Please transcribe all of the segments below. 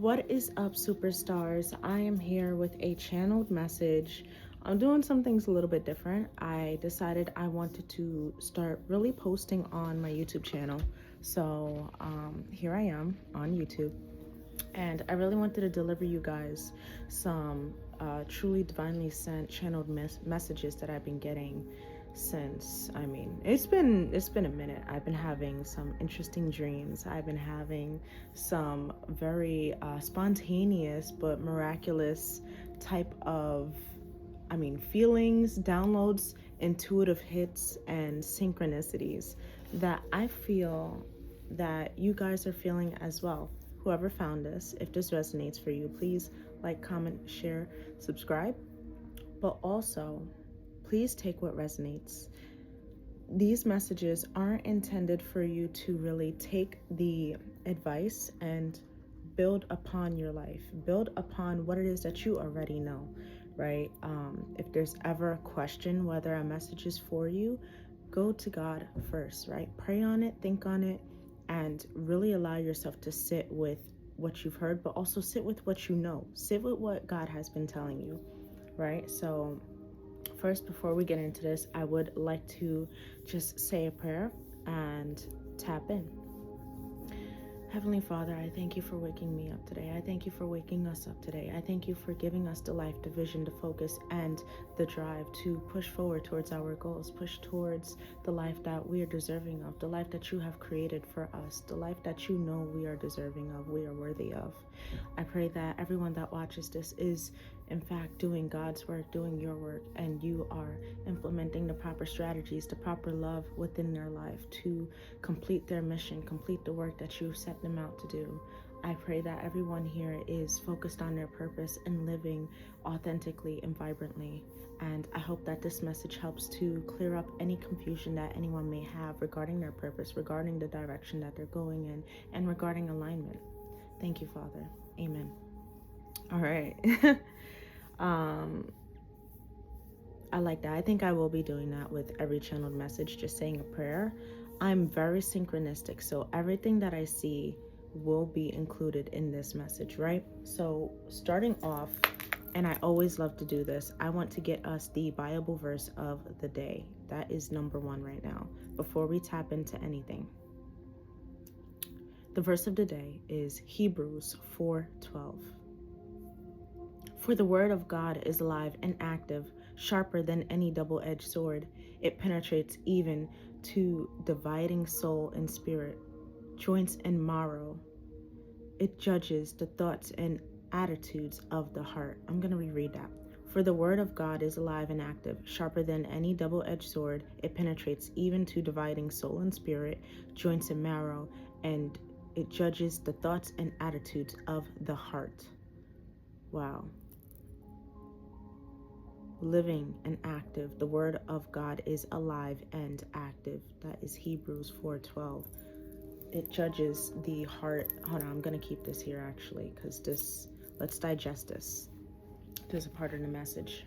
What is up, superstars? I am here with a channeled message. I'm doing some things a little bit different. I decided I wanted to start really posting on my YouTube channel. So here I am on YouTube. And I really wanted to deliver you guys some truly divinely sent channeled messages that I've been getting since, it's been a minute. I've been having some interesting dreams. I've been having some very spontaneous but miraculous type of feelings, downloads, intuitive hits, and synchronicities that I feel that you guys are feeling as well. Whoever found this, if this resonates for you, please like, comment, share, subscribe. But also, please take what resonates. These messages aren't intended for you to really take the advice and build upon your life, build upon what it is that you already know, right? If there's ever a question whether a message is for you, go to God first, right? Pray on it, think on it, and really allow yourself to sit with what you've heard, but also sit with what you know. Sit with what God has been telling you, right? So first, before we get into this, I would like to just say a prayer and tap in. Heavenly Father, I thank you for waking me up today. I thank you for waking us up today. I thank you for giving us the life, the vision, the focus, and the drive to push forward towards our goals, push towards the life that we are deserving of, the life that you have created for us, the life that you know we are deserving of, we are worthy of. I pray that everyone that watches this is, in fact, doing God's work, doing your work, and you are implementing the proper strategies, the proper love within their life to complete their mission, complete the work that you set them out to do. I pray that everyone here is focused on their purpose and living authentically and vibrantly. And I hope that this message helps to clear up any confusion that anyone may have regarding their purpose, regarding the direction that they're going in, and regarding alignment. Thank you, Father. Amen. All right. I like that. I think I will be doing that with every channeled message, just saying a prayer. I'm very synchronistic, so everything that I see will be included in this message, right? So starting off, and I always love to do this, I want to get us the Bible verse of the day. That is number one right now, before we tap into anything. The verse of the day is Hebrews 4:12. For the word of God is alive and active, sharper than any double-edged sword. It penetrates even to dividing soul and spirit, joints and marrow. It judges the thoughts and attitudes of the heart. I'm going to reread that. For the word of God is alive and active, sharper than any double-edged sword. It penetrates even to dividing soul and spirit, joints and marrow, and it judges the thoughts and attitudes of the heart. Wow. Living and active. The word of God is alive and active. That is Hebrews 4:12. It judges the heart. Hold on, I'm going to keep this here actually, because let's digest this. There's a part of the message.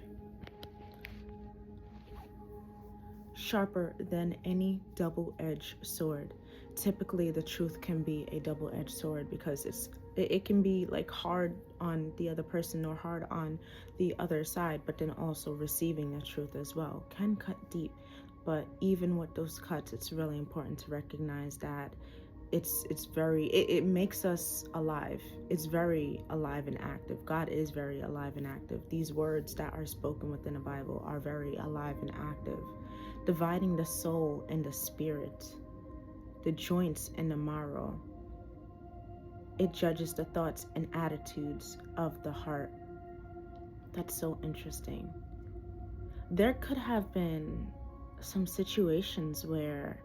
Sharper than any double-edged sword. Typically, the truth can be a double-edged sword because it can be like hard on the other person or hard on the other side, but then also receiving the truth as well can cut deep. But even with those cuts, it's really important to recognize that it makes us alive. It's very alive and active. God is very alive and active. These words that are spoken within the Bible are very alive and active, dividing the soul and the spirit, the joints and the marrow. It judges the thoughts and attitudes of the heart. That's so interesting. There could have been some situations where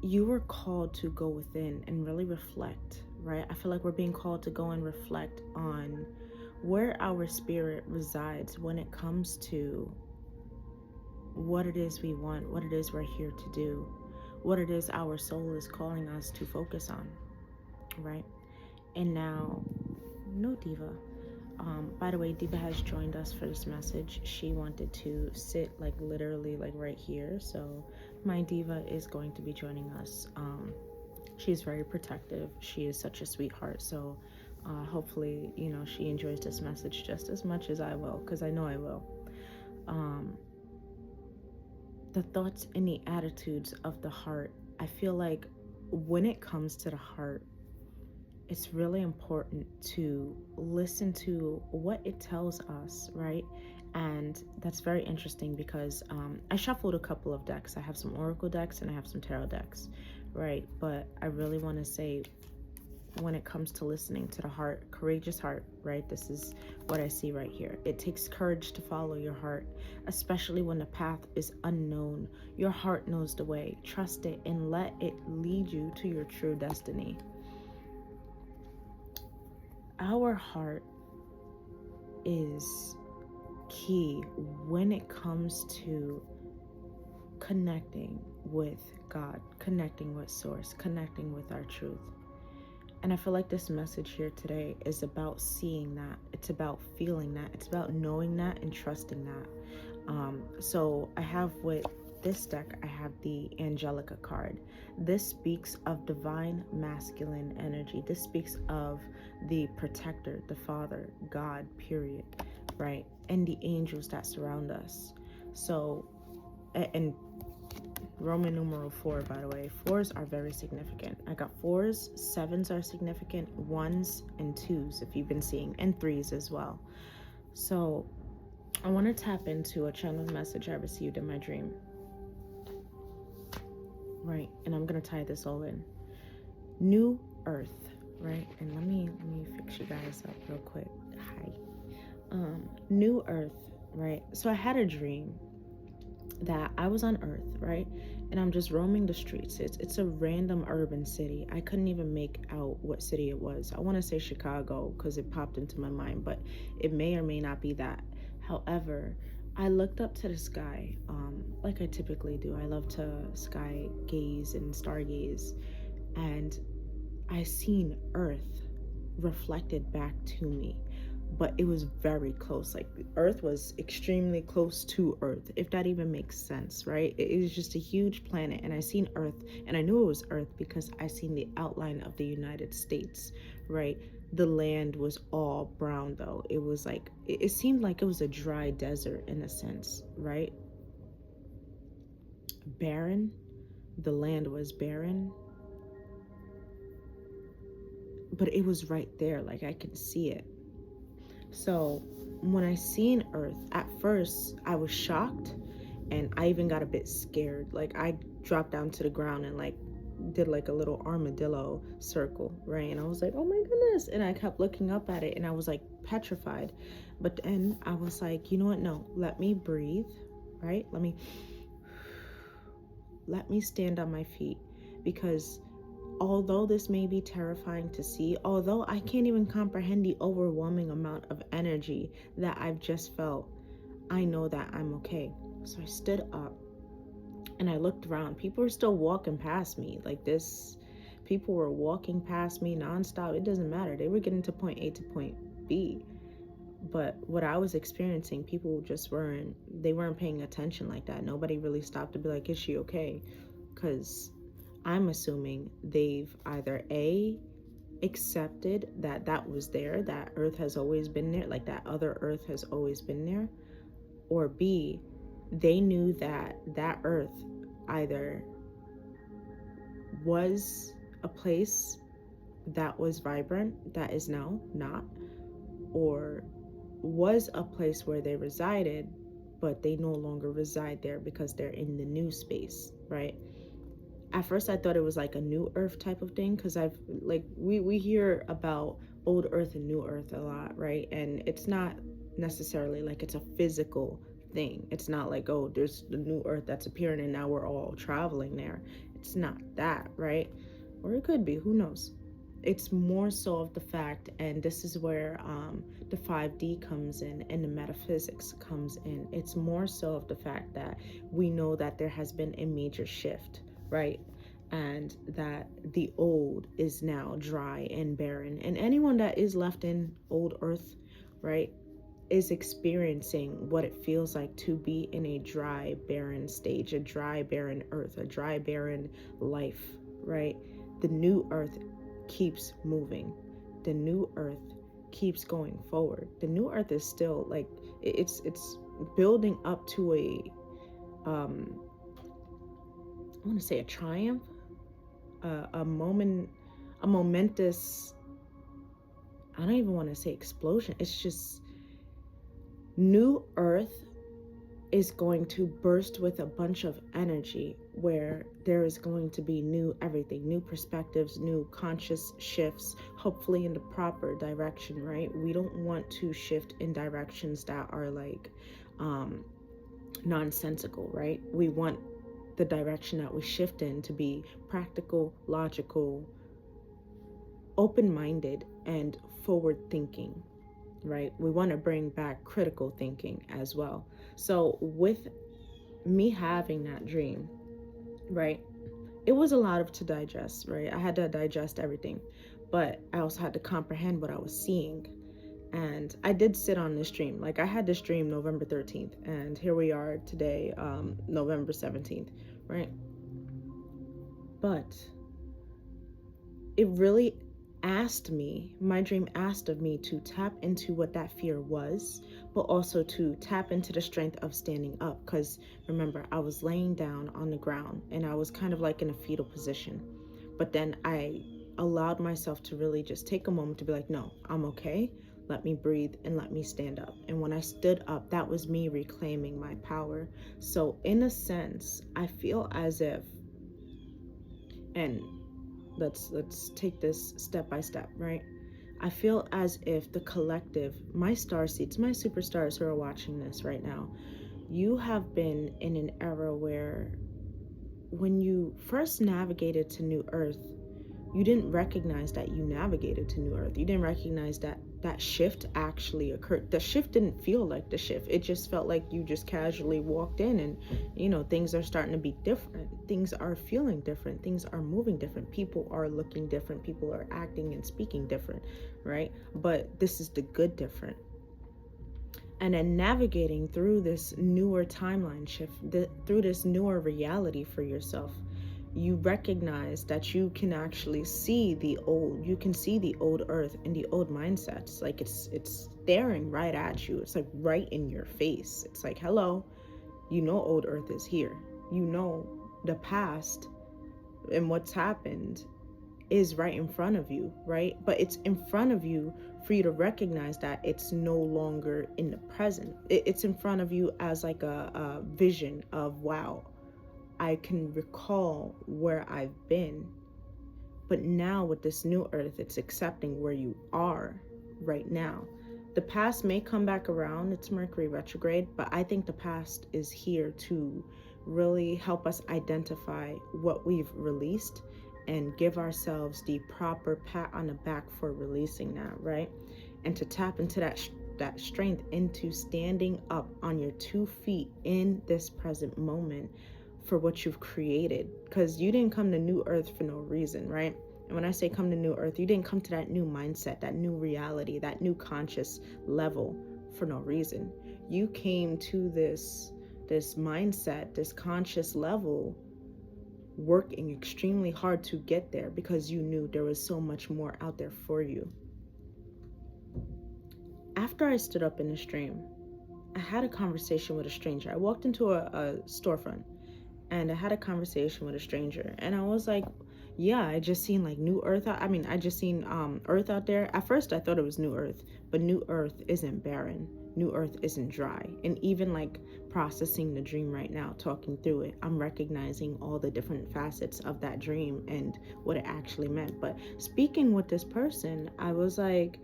you were called to go within and really reflect, right? I feel like we're being called to go and reflect on where our spirit resides when it comes to what it is we want, what it is we're here to do, what it is our soul is calling us to focus on, right? And now, no Diva. By the way, Diva has joined us for this message. She wanted to sit literally right here. So my Diva is going to be joining us. She's very protective. She is such a sweetheart. So Hopefully, she enjoys this message just as much as I will, because I know I will. The thoughts and the attitudes of the heart. I feel like when it comes to the heart, it's really important to listen to what it tells us, right? And that's very interesting because I shuffled a couple of decks. I have some oracle decks and I have some tarot decks, right? But I really want to say, when it comes to listening to the heart, courageous heart, right? This is what I see right here. It takes courage to follow your heart, especially when the path is unknown. Your heart knows the way. Trust it and let it lead you to your true destiny. Our heart is key when it comes to connecting with God, connecting with Source, connecting with our truth. And I feel like this message here today is about seeing that. It's about feeling that. It's about knowing that and trusting that. So I have with this deck, I have the Angelica card. This speaks of divine masculine energy. This speaks of the protector, the Father, God, period, right? And the angels that surround us. So, and Roman numeral 4, by the way. 4s are very significant. I got 4s, 7s are significant, 1s and 2s if you've been seeing, and 3s as well. So I want to tap into a channeled message I received in my dream. Right, and I'm going to tie this all in. New Earth, right? And let me fix you guys up real quick. Hi. New Earth, right? So I had a dream that I was on Earth, right? And I'm just roaming the streets. It's a random urban city. I couldn't even make out what city it was. I want to say Chicago because it popped into my mind, but it may or may not be that. However, I looked up to the sky, like I typically do. I love to sky gaze and stargaze, and I seen Earth reflected back to me, but it was very close. Like Earth was extremely close to Earth, if that even makes sense, right? It was just a huge planet, and I seen Earth, and I knew it was Earth because I seen the outline of the United States, right? The land was all brown though. It was like, it seemed like it was a dry desert in a sense, right? Barren. The land was barren, but it was right there. Like I could see it. So when I seen Earth, at first I was shocked, and I even got a bit scared. Like I dropped down to the ground and like did like a little armadillo circle, right? And I was like, oh my goodness. And I kept looking up at it and I was like petrified. But then I was like, you know what? No, let me breathe, right? Let me stand on my feet, because although this may be terrifying to see, although I can't even comprehend the overwhelming amount of energy that I've just felt, I know that I'm okay. So I stood up and I looked around. People were still walking past me like this. People were walking past me nonstop. It doesn't matter. They were getting to point A to point B. But what I was experiencing, people just weren't paying attention like that. Nobody really stopped to be like, is she okay? Because I'm assuming they've either accepted that was there, that Earth has always been there, like that other Earth has always been there, or B, they knew that Earth either was a place that was vibrant that is now not, or was a place where they resided, but they no longer reside there because they're in the new space, right? At first I thought it was like a new Earth type of thing, because I've like we hear about old Earth and new Earth a lot, right? And it's not necessarily like it's a physical thing. It's not like, oh, there's the new Earth that's appearing and now we're all traveling there. It's not that, right? Or it could be, who knows? It's more so of the fact, and this is where the 5D comes in and the metaphysics comes in. It's more so of the fact that we know that there has been a major shift, right? And that the old is now dry and barren. And anyone that is left in old Earth, right, is experiencing what it feels like to be in a dry, barren stage, a dry, barren Earth, a dry, barren life, right? The new Earth keeps moving. the new earth keeps going forward. The new earth is still like it's building up to I want to say a triumph, a moment, a momentous, I don't even want to say explosion. It's just new earth is going to burst with a bunch of energy where there is going to be new everything, new perspectives, new conscious shifts, hopefully in the proper direction, right? We don't want to shift in directions that are like nonsensical, right? We want the direction that we shift in to be practical, logical, open-minded, and forward thinking, right? We want to bring back critical thinking as well. So with me having that dream, right, it was a lot of to digest, right? I had to digest everything, but I also had to comprehend what I was seeing. And I did sit on this dream. Like I had this dream November 13th, and here we are today, November 17th, right? But it really my dream asked of me to tap into what that fear was, but also to tap into the strength of standing up. Because remember, I was laying down on the ground and I was kind of like in a fetal position. But then I allowed myself to really just take a moment to be like, no, I'm okay. Let me breathe and let me stand up. And when I stood up, that was me reclaiming my power. So in a sense, I feel as if, and let's take this step by step, right? I feel as if the collective, my starseeds, my superstars who are watching this right now, you have been in an era where when you first navigated to New Earth, you didn't recognize that you navigated to New Earth. You didn't recognize that that shift actually occurred. The shift didn't feel like the shift. It just felt like you just casually walked in and, things are starting to be different. Things are feeling different. Things are moving different. People are looking different. People are acting and speaking different, right? But this is the good different. And then navigating through this newer timeline shift, through this newer reality for yourself, you recognize that you can actually see the old earth and the old mindsets. Like it's staring right at you. It's like right in your face. It's like, hello, old earth is here. The past and what's happened is right in front of you, right? But it's in front of you for you to recognize that it's no longer in the present. It's in front of you as like a vision of, wow, I can recall where I've been. But now with this new earth, it's accepting where you are right now. The past may come back around. It's Mercury retrograde, but I think the past is here to really help us identify what we've released and give ourselves the proper pat on the back for releasing that, right? And to tap into that strength into standing up on your 2 feet in this present moment for what you've created. Because you didn't come to New Earth for no reason, right? And when I say come to New Earth, you didn't come to that new mindset, that new reality, that new conscious level for no reason. You came to this mindset, this conscious level, working extremely hard to get there because you knew there was so much more out there for you. After I stood up in the stream, I had a conversation with a stranger. I walked into a storefront and I had a conversation with a stranger, and I was like, yeah, I just seen like New Earth. I just seen Earth out there. At first I thought it was New Earth, but New Earth isn't barren. New Earth isn't dry. And even like processing the dream right now, talking through it, I'm recognizing all the different facets of that dream and what it actually meant. But speaking with this person, I was like,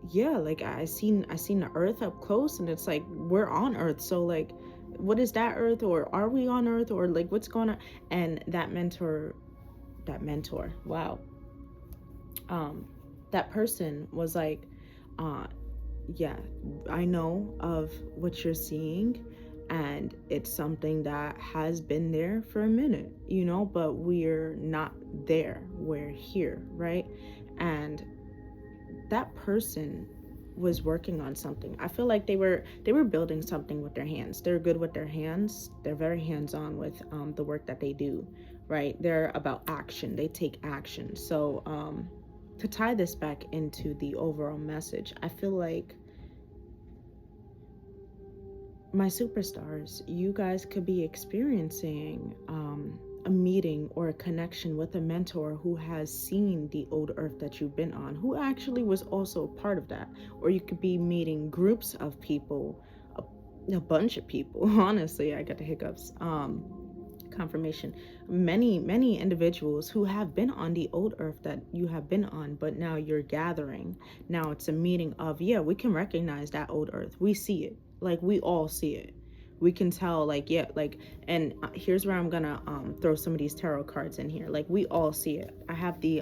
yeah, like I seen the Earth up close, and it's like we're on Earth. So like, what is that Earth, or are we on Earth, or like what's going on? And that mentor, wow, that person was like, yeah, I know of what you're seeing, and it's something that has been there for a minute, but we're not there, we're here, right? And that person was working on something. I feel like they were building something with their hands. They're good with their hands. They're very hands-on with the work that they do, right? They're about action. They take action. So to tie this back into the overall message, I feel like my superstars, you guys could be experiencing a meeting or a connection with a mentor who has seen the old earth that you've been on, who actually was also a part of that. Or you could be meeting groups of people, a bunch of people. Honestly, I got the hiccups. Confirmation. Many individuals who have been on the old earth that you have been on, but now you're gathering. Now it's a meeting of, yeah, we can recognize that old earth. We see it. Like, we all see it. We can tell, like, yeah, like, and here's where I'm gonna throw some of these tarot cards in here. Like, we all see it. I have the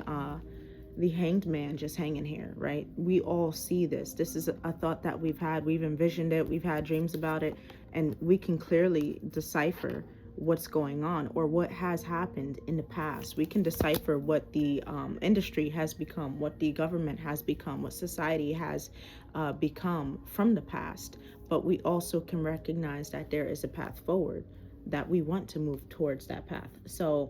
hanged man just hanging here, right? We all see this. This is a thought that we've had. We've envisioned it. We've had dreams about it, and we can clearly decipher what's going on or what has happened in the past. We can decipher what the industry has become, what the government has become, what society has become from the past. But we also can recognize that there is a path forward, that we want to move towards that path. So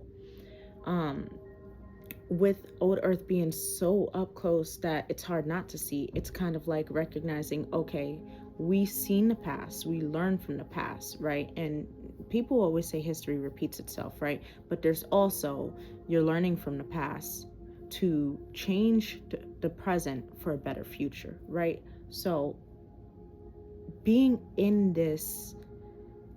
with old earth being so up close that it's hard not to see, it's kind of like recognizing, okay, we've seen the past, we learn from the past, right? And people always say history repeats itself, right? But there's also, you're learning from the past to change the present for a better future, right? So being in this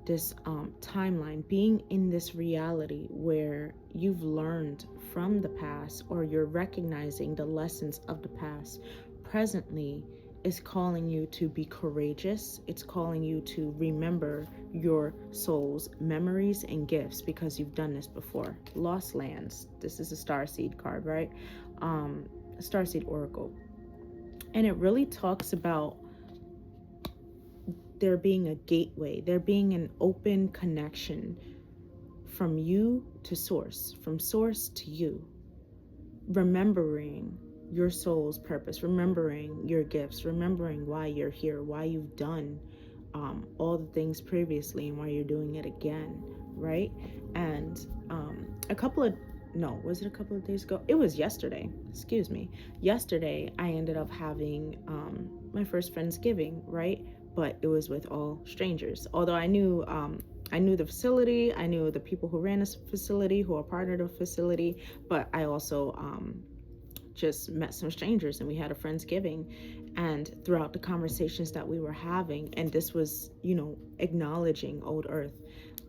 timeline, being in this reality where you've learned from the past, or you're recognizing the lessons of the past presently, is calling you to be courageous. It's calling you to remember your soul's memories and gifts, because you've done this before. Lost lands. This is a Starseed card, right? Starseed Oracle. And it really talks about there being a gateway, there being an open connection from you to source, from source to you. Remembering your soul's purpose, remembering your gifts, remembering why you're here, why you've done all the things previously, and why you're doing it again, right? And was it a couple of days ago? It was yesterday, excuse me. Yesterday, I ended up having my first Friendsgiving, right? But it was with all strangers. Although I knew the facility, I knew the people who ran this facility, who are part of the facility, but I also just met some strangers, and we had a Friendsgiving. And throughout the conversations that we were having, and this was, acknowledging old earth,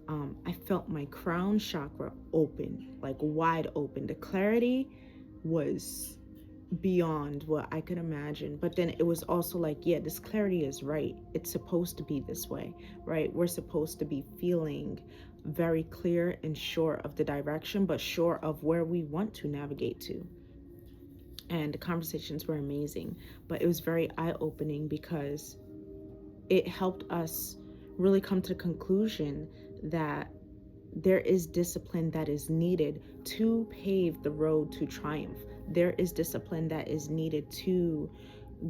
I felt my crown chakra open, like wide open. The clarity was beyond what I could imagine. But then it was also like, yeah, this clarity is right. It's supposed to be this way, right? We're supposed to be feeling very clear and sure of the direction, but sure of where we want to navigate to. And the conversations were amazing, but it was very eye-opening, because it helped us really come to the conclusion that there is discipline that is needed to pave the road to triumph. There is discipline that is needed to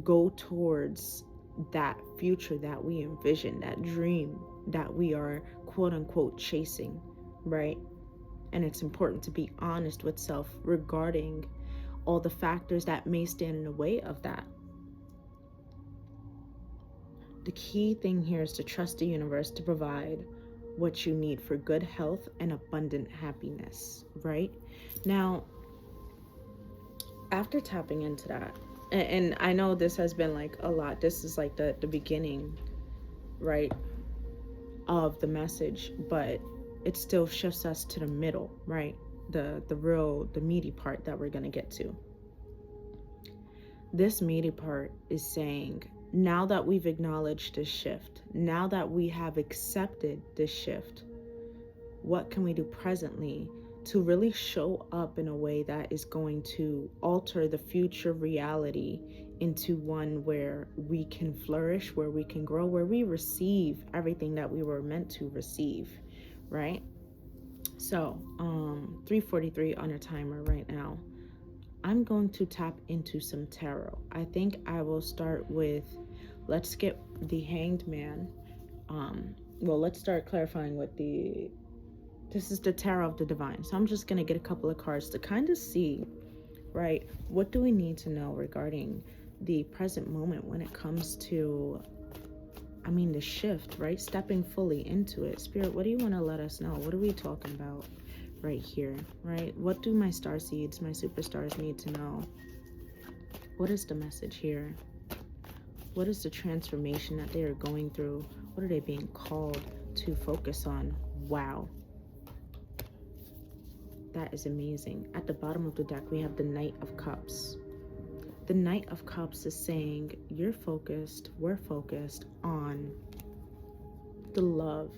go towards that future that we envision, that dream that we are quote unquote chasing, right? And it's important to be honest with self regarding all the factors that may stand in the way of that. The key thing here is to trust the universe to provide what you need for good health and abundant happiness, right? Now, after tapping into that, and I know this has been like a lot, this is like the beginning, right, of the message, but it still shifts us to the middle, right? The meaty part that we're going to get to. This meaty part is saying, now that we've acknowledged this shift, now that we have accepted this shift, what can we do presently to really show up in a way that is going to alter the future reality into one where we can flourish, where we can grow, where we receive everything that we were meant to receive, right? So 3:43 on a timer right now. I'm going to tap into some tarot. I think I will start with, let's get the Hanged Man. Let's start clarifying what the This is the Tarot of the Divine. So I'm just going to get a couple of cards to kind of see, right, what do we need to know regarding the present moment when it comes to, the shift, right? Stepping fully into it. Spirit, what do you want to let us know? What are we talking about right here, right? What do my star seeds, my superstars need to know? What is the message here? What is the transformation that they are going through? What are they being called to focus on? Wow. That is amazing. At the bottom of the deck, we have the Knight of Cups. The Knight of Cups is saying you're focused, we're focused on the love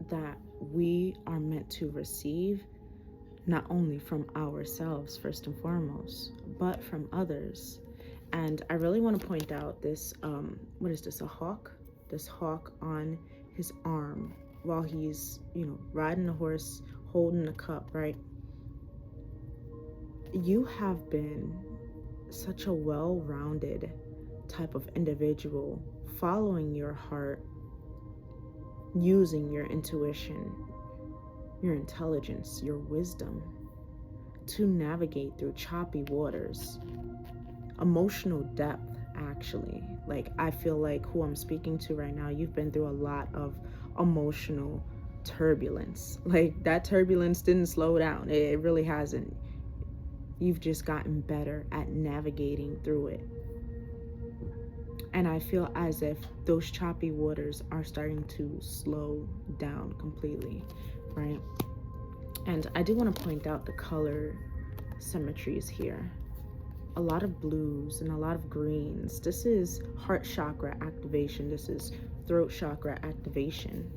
that we are meant to receive, not only from ourselves first and foremost, but from others. And I really want to point out this, what is this, a hawk? This hawk on his arm while he's, riding a horse, holding a cup, right? You have been such a well-rounded type of individual, following your heart, using your intuition, your intelligence, your wisdom to navigate through choppy waters, emotional depth, actually. Like, I feel like who I'm speaking to right now, you've been through a lot of emotional turbulence. Like, that turbulence didn't slow down. It really hasn't. You've just gotten better at navigating through it. And I feel as if those choppy waters are starting to slow down completely, right? And I do want to point out the color symmetries here. A lot of blues and a lot of greens. This is heart chakra activation. This is throat chakra activation.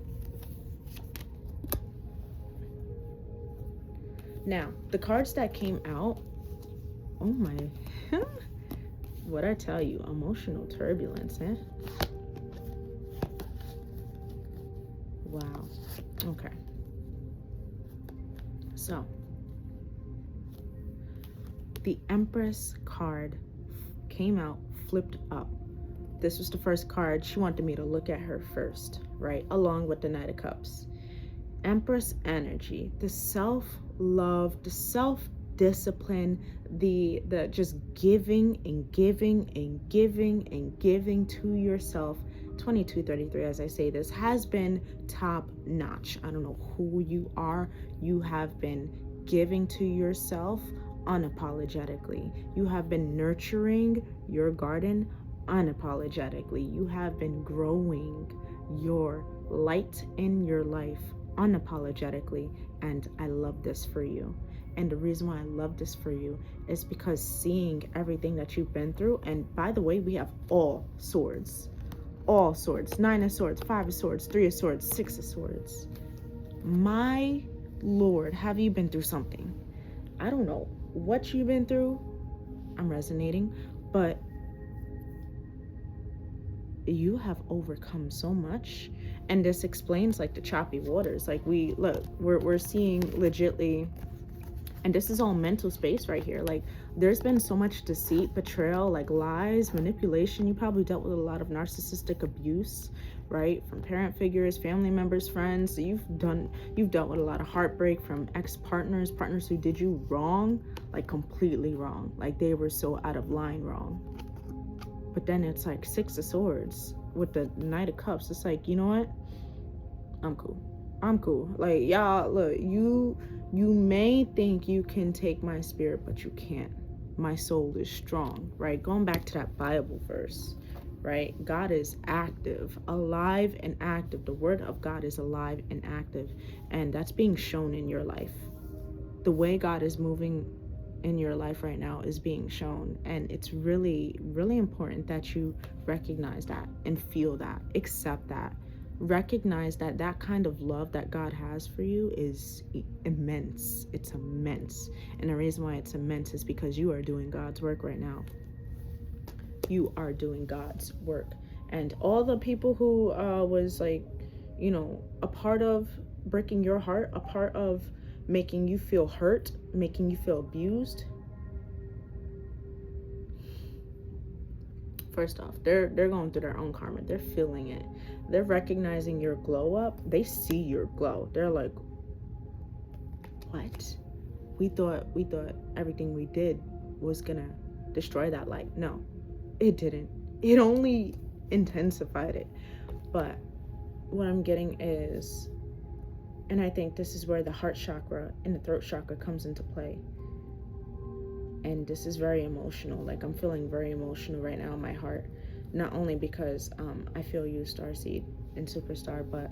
Now, the cards that came out, oh my, what I tell you, emotional turbulence, eh? Wow. Okay. So, the Empress card came out, flipped up. This was the first card. She wanted me to look at her first, right? Along with the Knight of Cups. Empress energy, the self-love, the self-discipline, the just giving and giving and giving and giving to yourself. 2233, as I say this, has been top notch. I don't know who you are. You have been giving to yourself unapologetically. You have been nurturing your garden unapologetically. You have been growing your light in your life unapologetically, and I love this for you. And the reason why I love this for you is because seeing everything that you've been through, and by the way, we have all swords, 9 of swords, 5 of swords, 3 of swords, 6 of swords. My Lord, have you been through something? I don't know what you've been through. I'm resonating, but you have overcome so much. And this explains like the choppy waters. Like we're seeing legitly, and this is all mental space right here. Like, there's been so much deceit, betrayal, like lies, manipulation. You probably dealt with a lot of narcissistic abuse, right? From parent figures, family members, friends. You've dealt with a lot of heartbreak from ex-partners, partners who did you wrong, like completely wrong. Like, they were so out of line wrong. But then it's like 6 of swords with the Knight of Cups. It's like, you know what? I'm cool. Like, y'all, look, you may think you can take my spirit, but you can't. My soul is strong, right? Going back to that Bible verse, right? God is active, alive and active. The word of God is alive and active, and that's being shown in your life. The way God is moving in your life right now is being shown, and it's really, really important that you recognize that and feel that, accept that, recognize that that kind of love that God has for you is immense. It's immense, and the reason why it's immense is because you are doing God's work right now. You are doing God's work, and all the people who was like, you know, a part of breaking your heart, a part of making you feel hurt, making you feel abused. First off, they're going through their own karma. They're feeling it. They're recognizing your glow up. They see your glow. They're like, what? We thought everything we did was gonna destroy that light. No, it didn't. It only intensified it. But what I'm getting is, and I think this is where the heart chakra and the throat chakra comes into play. And this is very emotional. Like, I'm feeling very emotional right now in my heart. Not only because I feel you, Starseed and Superstar, but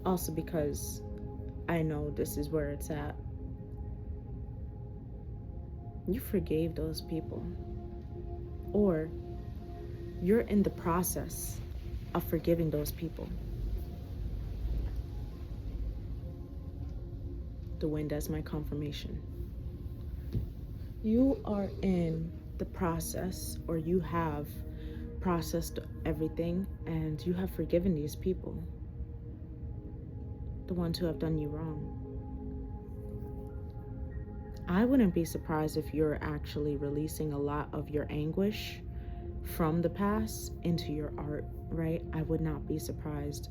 also because I know this is where it's at. You forgave those people. Or you're in the process of forgiving those people. The wind as my confirmation. You are in the process, or you have processed everything, and you have forgiven these people, the ones who have done you wrong. I wouldn't be surprised if you're actually releasing a lot of your anguish from the past into your art, right? I would not be surprised.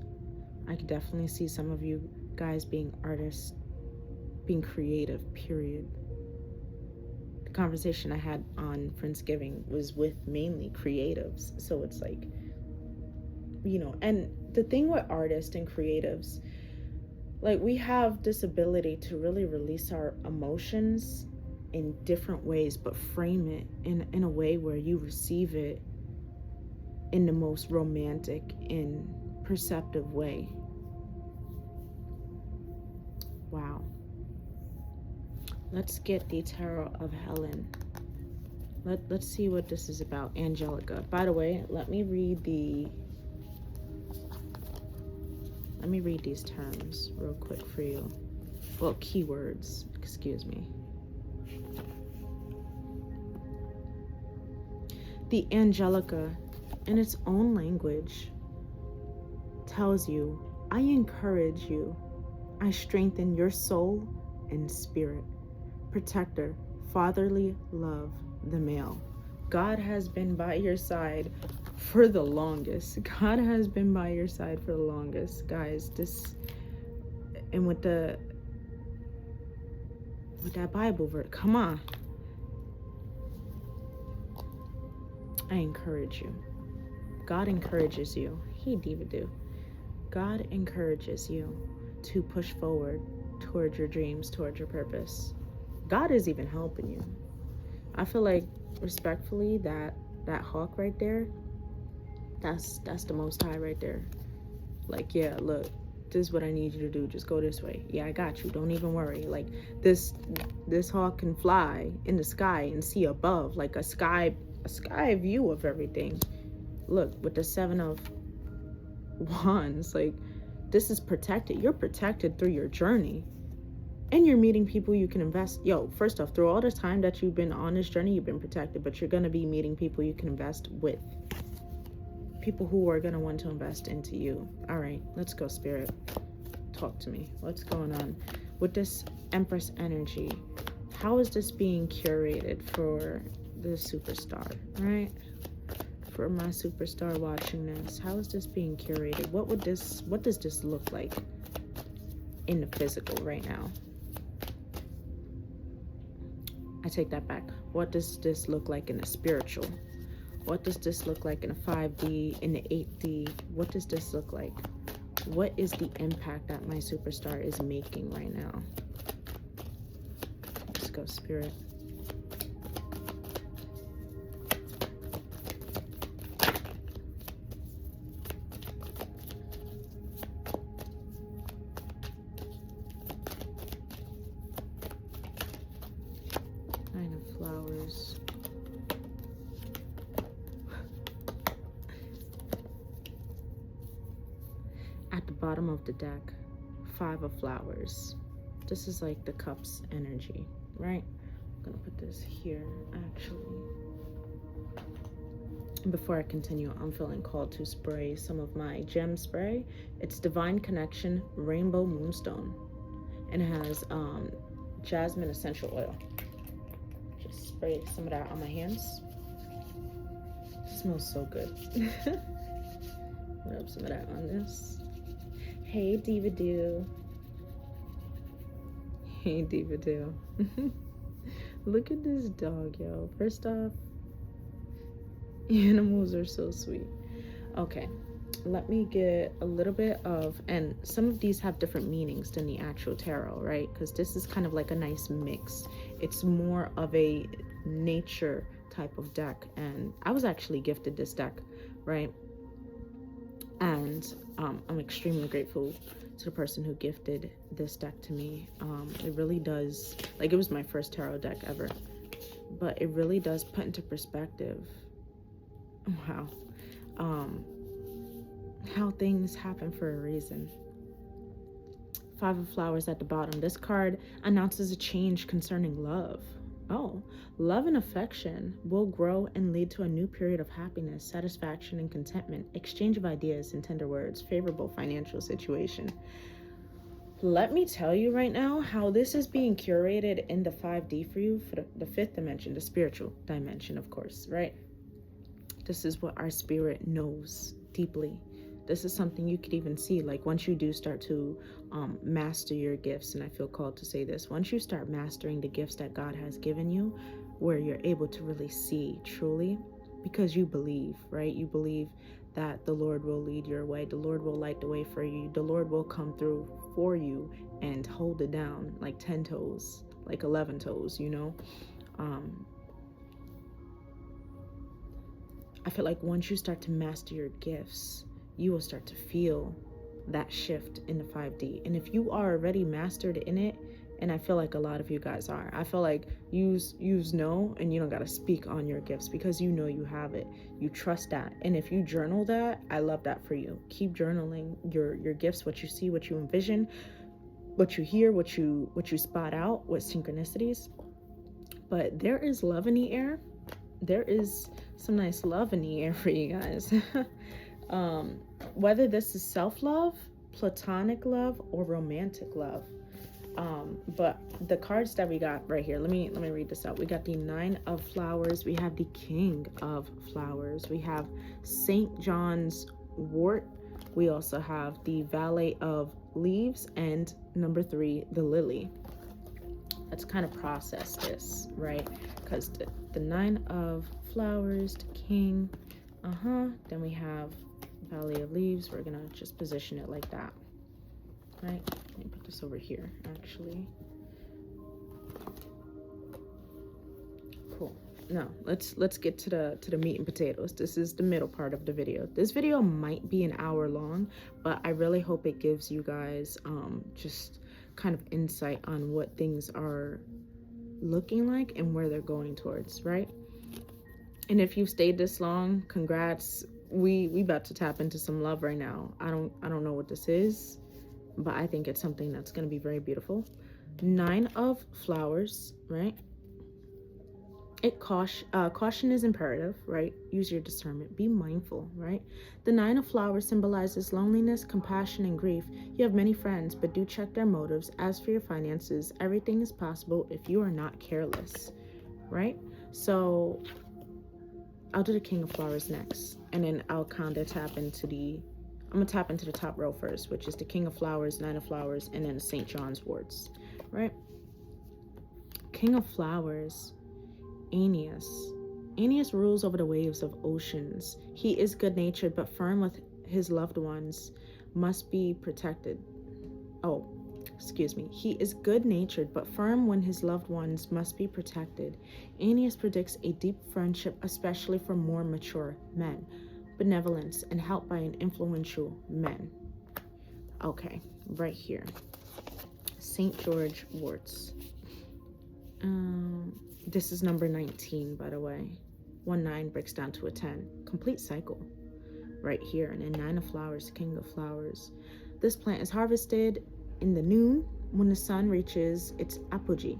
I could definitely see some of you guys being artists, being creative, period. The conversation I had on Friendsgiving was with mainly creatives. So it's like, you know, and the thing with artists and creatives, like, we have this ability to really release our emotions in different ways, but frame it in a way where you receive it in the most romantic and perceptive way. Wow. Let's get the Tarot of Helen. Let's see what this is about. Angelica. By the way, let me read these terms real quick for you. Well, keywords, excuse me. The Angelica, in its own language, tells you, I encourage you. I strengthen your soul and spirit. Protector, fatherly love, the male. God has been by your side for the longest. God has been by your side for the longest, guys. This, and with that Bible verse, come on. I encourage you. God encourages you. He diva do. God encourages you to push forward toward your dreams, toward your purpose. God is even helping you. I feel like, respectfully, that hawk right there, that's the Most High right there. Like, yeah, look, this is what I need you to do. Just go this way. Yeah, I got you. Don't even worry. Like, this hawk can fly in the sky and see above, like a sky view of everything. Look, with the 7 of Wands, like, this is protected. You're protected through your journey. And you're meeting people you can invest. Yo, first off, through all the time that you've been on this journey, you've been protected, but you're going to be meeting people you can invest with. People who are going to want to invest into you. All right, let's go, Spirit. Talk to me. What's going on with this Empress energy? How is this being curated for the superstar, right? For my superstar watching this, how is this being curated? What does this look like in the physical right now? I take that back. What does this look like in the spiritual? What does this look like in a 5D, in the 8D? What does this look like? What is the impact that my superstar is making right now? Let's go, Spirit. Flowers. At the bottom of the deck, 5 of flowers. This is like the cups energy, right? I'm gonna put this here, actually. Before I continue, I'm feeling called to spray some of my gem spray. It's Divine Connection Rainbow Moonstone, and it has jasmine essential oil. Spray some of that on my hands. It smells so good. Rub some of that on this. Hey, Diva Do. Hey, Diva too. Look at this dog, yo. First off, animals are so sweet. Okay, let me get a little bit of, and some of these have different meanings than the actual tarot, right? Because this is kind of like a nice mix. It's more of a nature type of deck, and I was actually gifted this deck, right? And I'm extremely grateful to the person who gifted this deck to me. It really does, like, it was my first tarot deck ever, but it really does put into perspective, wow, how things happen for a reason. 5 of Flowers at the bottom. This card announces a change concerning love. Oh, love and affection will grow and lead to a new period of happiness, satisfaction, and contentment. Exchange of ideas and tender words. Favorable financial situation. Let me tell you right now how this is being curated in the 5D for you, for the 5th dimension, the spiritual dimension, of course, right? This is what our spirit knows deeply. This is something you could even see, like once you do start to master your gifts, and I feel called to say this, once you start mastering the gifts that God has given you, where you're able to really see truly, because you believe, right? You believe that the Lord will lead your way, the Lord will light the way for you, the Lord will come through for you and hold it down like 10 toes, like 11 toes, you know? I feel like once you start to master your gifts, you will start to feel that shift in the 5D. And if you are already mastered in it, and I feel like a lot of you guys are, I feel like you know, and you don't got to speak on your gifts because you know you have it. You trust that. And if you journal that, I love that for you. Keep journaling your gifts, what you see, what you envision, what you hear, what you spot out, what synchronicities. But there is love in the air. There is some nice love in the air for you guys. Whether this is self-love, platonic love, or romantic love. But the cards that we got right here, let me read this out. We got the 9 of Flowers, we have the King of Flowers, we have St. John's Wort, we also have the Valet of Leaves, and number 3, the Lily. Let's kind of process this, right? Because the 9 of Flowers, the King, then we have Valley of Leaves. We're gonna just position it like that, right? Let me put this over here, actually. Cool. Now let's get to the meat and potatoes. This is the middle part of the video. This video might be an hour long, but I really hope it gives you guys just kind of insight on what things are looking like and where they're going towards, right? And if you've stayed this long, congrats. We about to tap into some love right now. I don't know what this is, but I think it's something that's going to be very beautiful. 9 of Flowers, right? Caution is imperative, right? Use your discernment. Be mindful, right? The 9 of Flowers symbolizes loneliness, compassion, and grief. You have many friends, but do check their motives. As for your finances, everything is possible if you are not careless, right? So I'll do the King of Flowers next, and then I'll kind of tap into I'm gonna tap into the top row first, which is the King of Flowers, 9 of Flowers, and then the St. John's Worts, right? King of Flowers, Aeneas. Aeneas rules over the waves of oceans. He is good-natured but firm with his loved ones, must be protected. He is good-natured but firm when his loved ones must be protected. Aeneas predicts a deep friendship, especially for more mature men. Benevolence and help by an influential man. Okay, right here. St. George Worts. This is number 19, by the way. 1 9 breaks down to a 10. Complete cycle. Right here. And then 9 of Flowers, King of Flowers. This plant is harvested in the noon when the sun reaches its apogee.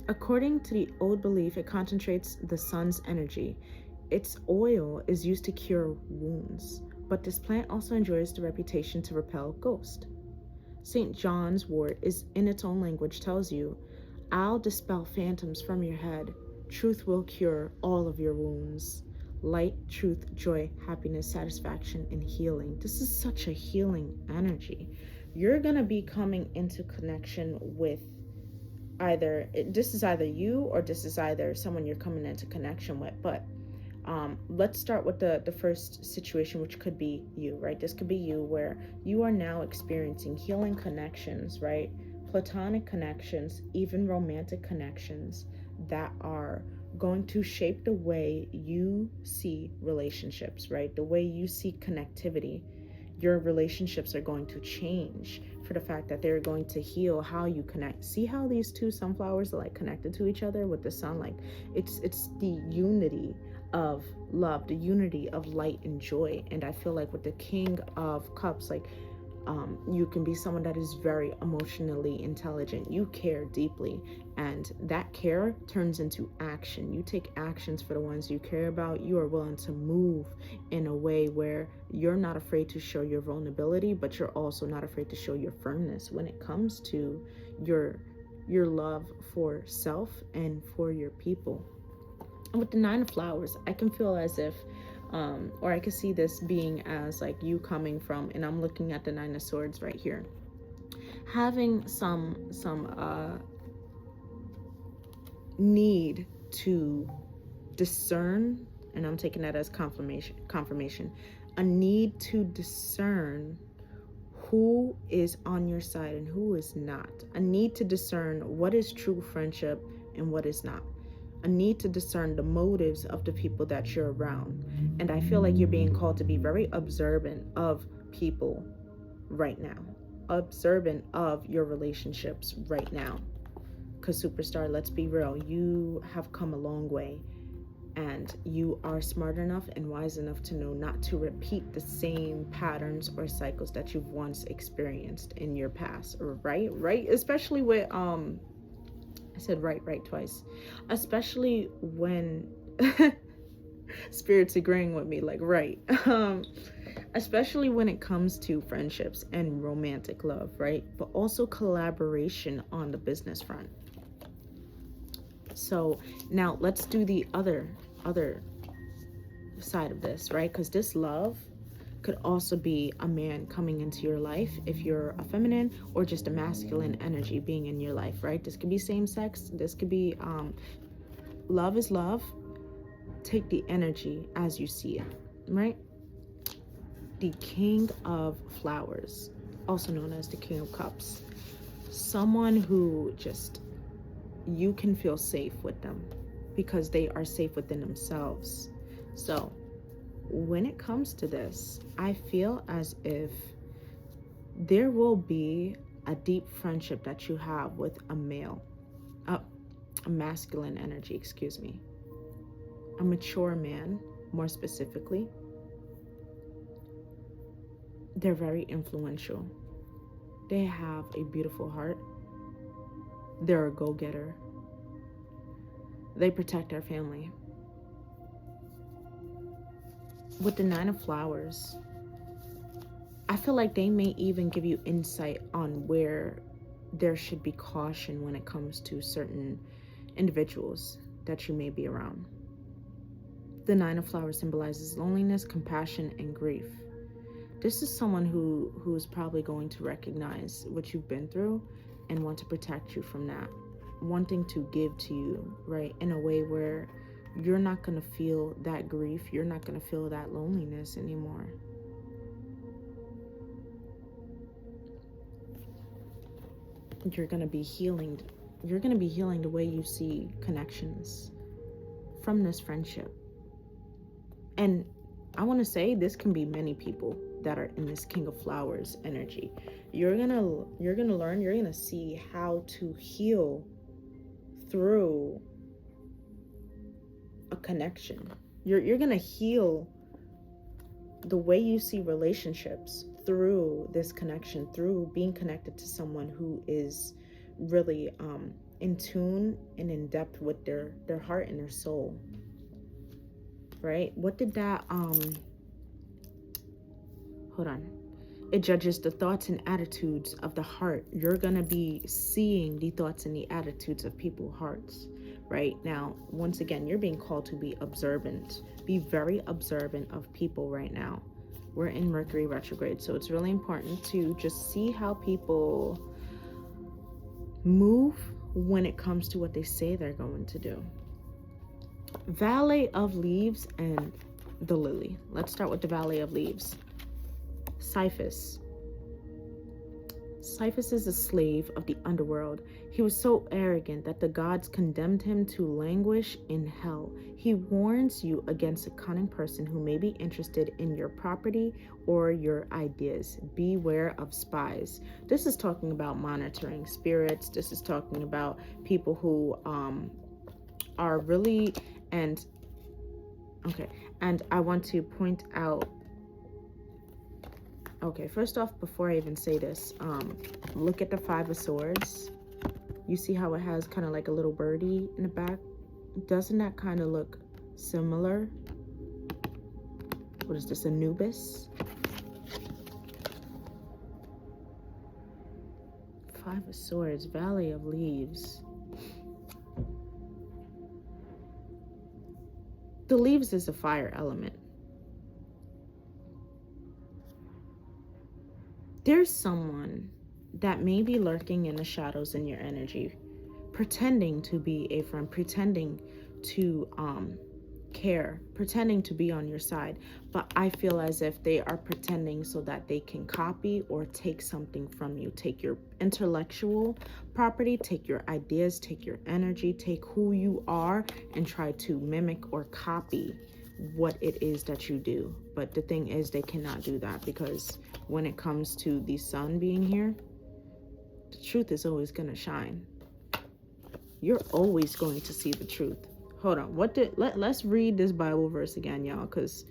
According to the old belief, it concentrates the sun's energy. Its oil is used to cure wounds, but this plant also enjoys the reputation to repel ghosts. St. John's Wort is, in its own language, tells you, I'll dispel phantoms from your head. Truth will cure all of your wounds. Light, truth, joy, happiness, satisfaction, and healing. This is such a healing energy. you're gonna be coming into connection with this is either you, or this is either someone you're coming into connection with. But let's start with the first situation, which could be you, right? This could be you, where you are now experiencing healing connections, right? Platonic connections, even romantic connections that are going to shape the way you see relationships, right? The way you see connectivity. Your relationships are going to change for the fact that they're going to heal how you connect. See how these two sunflowers are like connected to each other with the sun? Like it's the unity of love, the unity of light and joy. And I feel like with the King of Cups, like you can be someone that is very emotionally intelligent. You care deeply, and that care turns into action. You take actions for the ones you care about. You are willing to move in a way where you're not afraid to show your vulnerability, but you're also not afraid to show your firmness when it comes to your love for self and for your people. And with the Nine of Flowers, I can feel as if or I could see this being as like you coming from, and I'm looking at the Nine of Swords right here, having some need to discern, and I'm taking that as confirmation, a need to discern who is on your side and who is not, a need to discern what is true friendship and what is not, a need to discern the motives of the people that you're around. And I feel like you're being called to be very observant of people right now, observant of your relationships right now. Because superstar, let's be real, you have come a long way, and you are smart enough and wise enough to know not to repeat the same patterns or cycles that you've once experienced in your past. Right, especially with I said right twice. Especially when Spirit's agreeing with me, like, right. Especially when it comes to friendships and romantic love, right? But also collaboration on the business front. So now let's do the other side of this, right? Because this love could also be a man coming into your life if you're a feminine, or just a masculine energy being in your life, right? This could be same sex. This could be love is love. Take the energy as you see it, right? The King of Flowers, also known as the King of Cups, someone who just, you can feel safe with them because they are safe within themselves. So when it comes to this, I feel as if there will be a deep friendship that you have with a male, a masculine energy, excuse me, a mature man, more specifically. They're very influential. They have a beautiful heart. They're a go-getter. They protect our family. With the Nine of Flowers, I feel like they may even give you insight on where there should be caution when it comes to certain individuals that you may be around. The Nine of Flowers symbolizes loneliness, compassion, and grief. This is someone who is probably going to recognize what you've been through and want to protect you from that, wanting to give to you, right, in a way where you're not going to feel that grief, you're not going to feel that loneliness anymore. You're going to be healing the way you see connections from this friendship. And I want to say this can be many people that are in this King of Flowers energy. You're gonna learn, you're gonna see how to heal through a connection. You're gonna heal the way you see relationships through this connection, through being connected to someone who is really in tune and in depth with their heart and their soul. Right? What did that hold on. It judges the thoughts and attitudes of the heart. You're going to be seeing the thoughts and the attitudes of people's hearts. Right? Now, once again, you're being called to be observant. Be very observant of people right now. we're in Mercury retrograde. So it's really important to just see how people move when it comes to what they say they're going to do. Valet of Leaves and the Lily. Let's start with the Valet of Leaves. Cyphus. Cyphus is a slave of the underworld. He was so arrogant that the gods condemned him to languish in hell. He warns you against a cunning person who may be interested in your property or your ideas. Beware of spies. This is talking about monitoring spirits. This is talking about people who are really, and I want to point out, first off, before I even say this, look at the Five of Swords. You see how it has kind of like a little birdie in the back? Doesn't that kind of look similar? What is this, Anubis? Five of Swords, Valley of Leaves. The leaves is a fire element. There's someone that may be lurking in the shadows in your energy, pretending to be a friend, pretending to care, pretending to be on your side. But I feel as if they are pretending so that they can copy or take something from you. Take your intellectual property, take your ideas, take your energy, take who you are, and try to mimic or copy what it is that you do. But the thing is, they cannot do that, because when it comes to the sun being here, the truth is always going to shine. You're always going to see the truth. Hold on, let's read this Bible verse again, y'all, because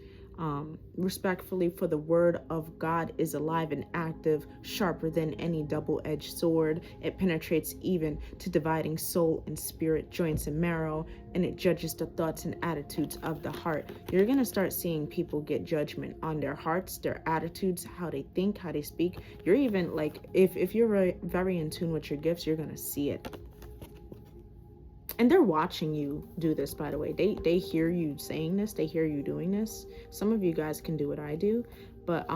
respectfully, for the word of God is alive and active, sharper than any double-edged sword. It penetrates even to dividing soul and spirit, joints and marrow, and it judges the thoughts and attitudes of the heart. You're going to start seeing people get judgment on their hearts, their attitudes, how they think, how they speak. You're even like, if you're very in tune with your gifts, you're going to see it. And they're watching you do this, by the way. They hear you saying this. They hear you doing this. Some of you guys can do what I do, but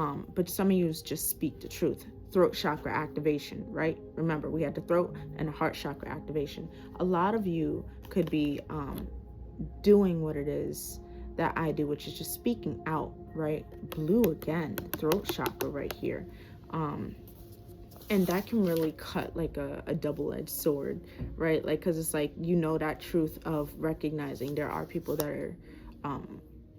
some of you just speak the truth. Throat chakra activation, right? Remember, we had the throat and the heart chakra activation. A lot of you could be doing what it is that I do, which is just speaking out, right? Blue again, throat chakra right here. And that can really cut like a double-edged sword, right? Like, because it's like, you know, that truth of recognizing there are people that are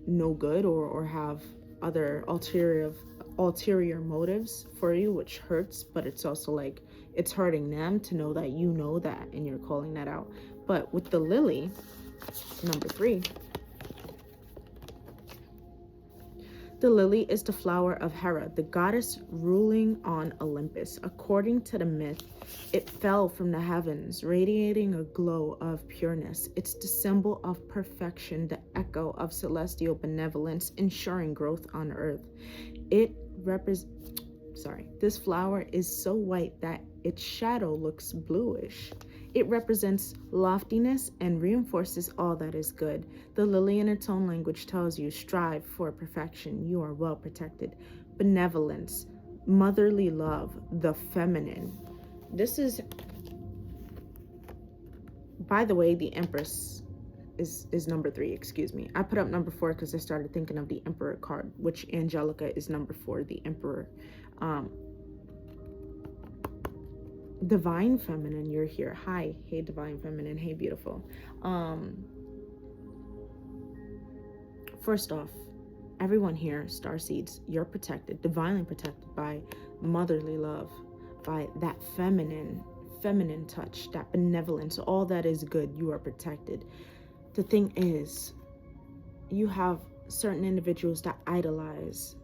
no good or have other ulterior motives for you, which hurts. But it's also like, it's hurting them to know that you know that and you're calling that out. But with the lily, number 3, the lily is the flower of Hera, the goddess ruling on Olympus. According to the myth, it fell from the heavens, radiating a glow of pureness. It's the symbol of perfection, the echo of celestial benevolence, ensuring growth on earth. This flower is so white that its shadow looks bluish. It represents loftiness and reinforces all that is good. The lily in its own language tells you, strive for perfection. You are well protected. Benevolence, motherly love, the feminine. This is, by the way, the Empress is number 3, excuse me. I put up number 4 because I started thinking of the Emperor card, which Angelica is number 4, the Emperor. Divine Feminine, you're here. Hi. Hey, Divine Feminine. Hey, beautiful. First off, everyone here, Starseeds, you're protected, divinely protected by motherly love, by that feminine touch, that benevolence, all that is good. You are protected. The thing is, you have certain individuals that idolize,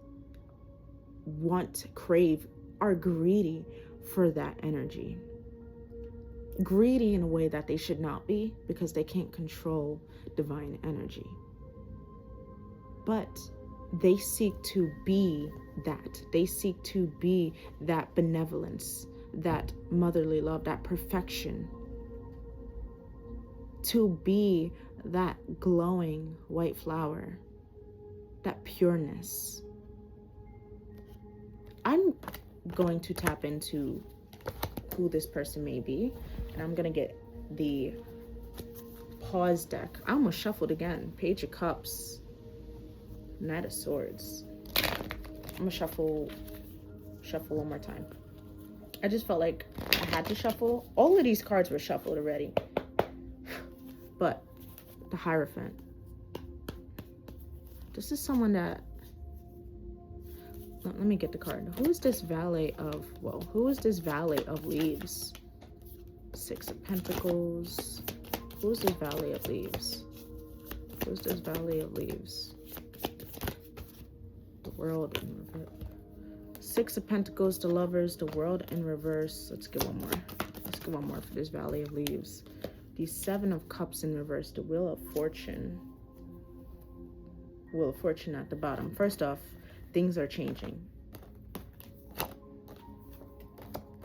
want, crave, are greedy for that energy. Greedy in a way that they should not be, because they can't control divine energy. But they seek to be that. They seek to be that benevolence, that motherly love, that perfection. To be that glowing white flower, that pureness. I'm going to tap into who this person may be, and I'm gonna get the pause deck. I almost shuffled again. Page of Cups, Knight of Swords. I'm gonna shuffle one more time. I just felt like I had to shuffle. All of these cards were shuffled already, but the Hierophant. This is someone that, let me get the card. Who is this Valet of, well, who is this Valet of Leaves? Six of Pentacles. Who's this Valet of Leaves? Who's this Valet of Leaves? The World in reverse. Six of Pentacles, the Lovers, the World in reverse. Let's get one more. Let's get one more for this Valet of Leaves. The Seven of Cups in reverse, the Wheel of Fortune. Wheel of Fortune at the bottom. First off, things are changing.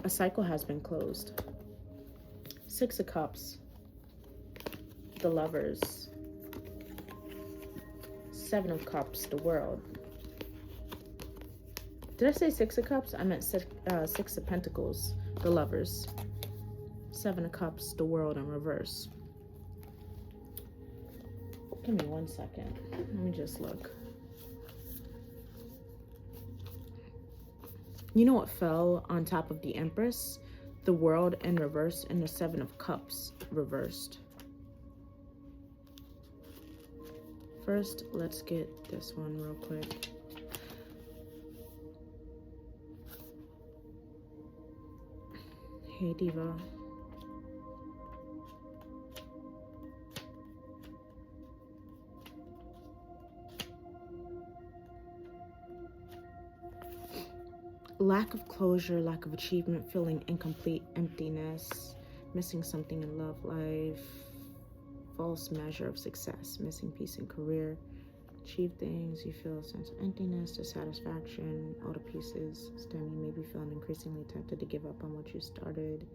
A cycle has been closed. Six of Cups, the Lovers, Seven of Cups, the World. Did I say Six of Cups? I meant Six of Pentacles, the Lovers, Seven of Cups, the World in reverse. Give me 1 second. Let me just look. You know what fell on top of the Empress? The World in reverse and the Seven of Cups reversed. First, let's get this one real quick. Hey, Diva. Lack of closure, lack of achievement, feeling incomplete, emptiness, missing something in love life, false measure of success, missing peace in career, achieve things, you feel a sense of emptiness, dissatisfaction, all the pieces, you may be feeling increasingly tempted to give up on what you started.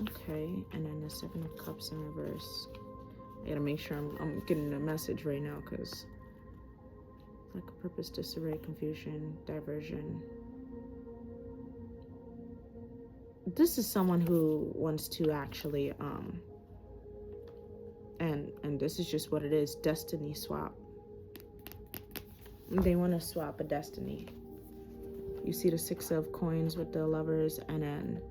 Okay, and then the Seven of Cups in reverse. I gotta make sure I'm getting a message right now, because lack of purpose, disarray, confusion, diversion. This is someone who wants to actually and this is just what it is, destiny swap. They want to swap a destiny. You see the Six of Coins with the Lovers, and then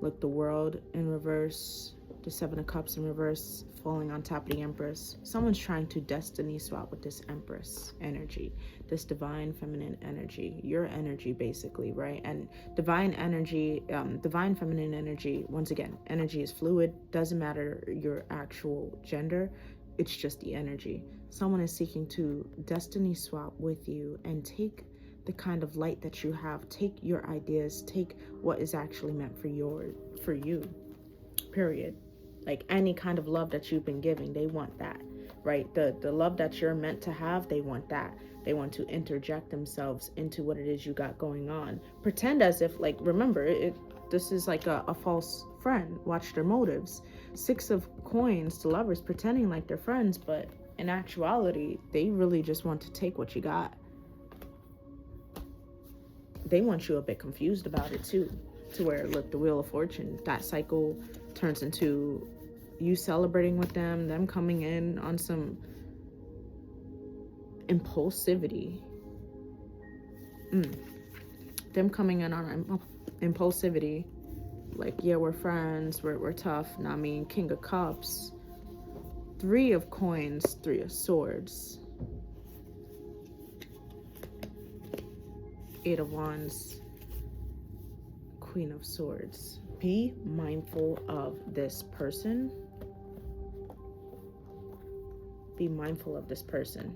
look, the World in reverse, the Seven of Cups in reverse, falling on top of the Empress. Someone's trying to destiny swap with this Empress energy, this divine feminine energy, your energy basically, right? And divine energy, divine feminine energy, once again, energy is fluid, doesn't matter your actual gender, it's just the energy. Someone is seeking to destiny swap with you and take the kind of light that you have, take your ideas, take what is actually meant for you, period. Like any kind of love that you've been giving, they want that, right? The love that you're meant to have, they want that. They want to interject themselves into what it is you got going on. Pretend as if, like, remember, this is like a false friend. Watch their motives. Six of Coins, the Lovers, pretending like they're friends, but in actuality, they really just want to take what you got. They want you a bit confused about it too, to where, look, the Wheel of Fortune, that cycle turns into you celebrating with them coming in on some impulsivity. Them coming in on impulsivity, like, yeah, we're friends, we're tough. Now, I mean, King of Cups, Three of Coins, Three of Swords, Eight of Wands, Queen of Swords. Be mindful of this person. Be mindful of this person.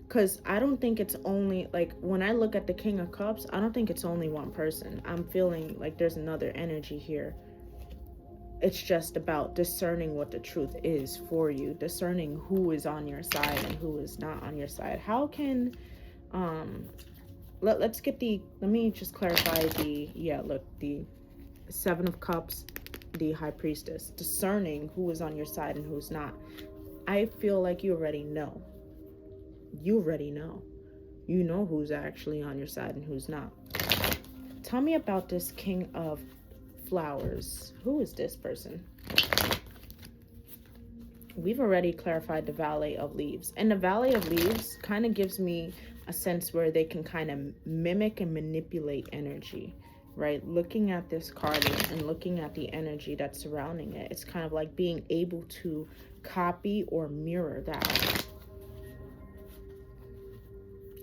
Because I don't think it's only, like, when I look at the King of Cups, I don't think it's only one person. I'm feeling like there's another energy here. It's just about discerning what the truth is for you. Discerning who is on your side and who is not on your side. How can, let's get let me just clarify the Seven of Cups, the High Priestess. Discerning who is on your side and who's not. I feel like you already know. You already know. You know who's actually on your side and who's not. tell me about this King of Flowers. Who is this person? We've already clarified the Valley of Leaves. And the Valley of Leaves kind of gives me a sense where they can kind of mimic and manipulate energy, right? Looking at this card and looking at the energy that's surrounding it, it's kind of like being able to copy or mirror that.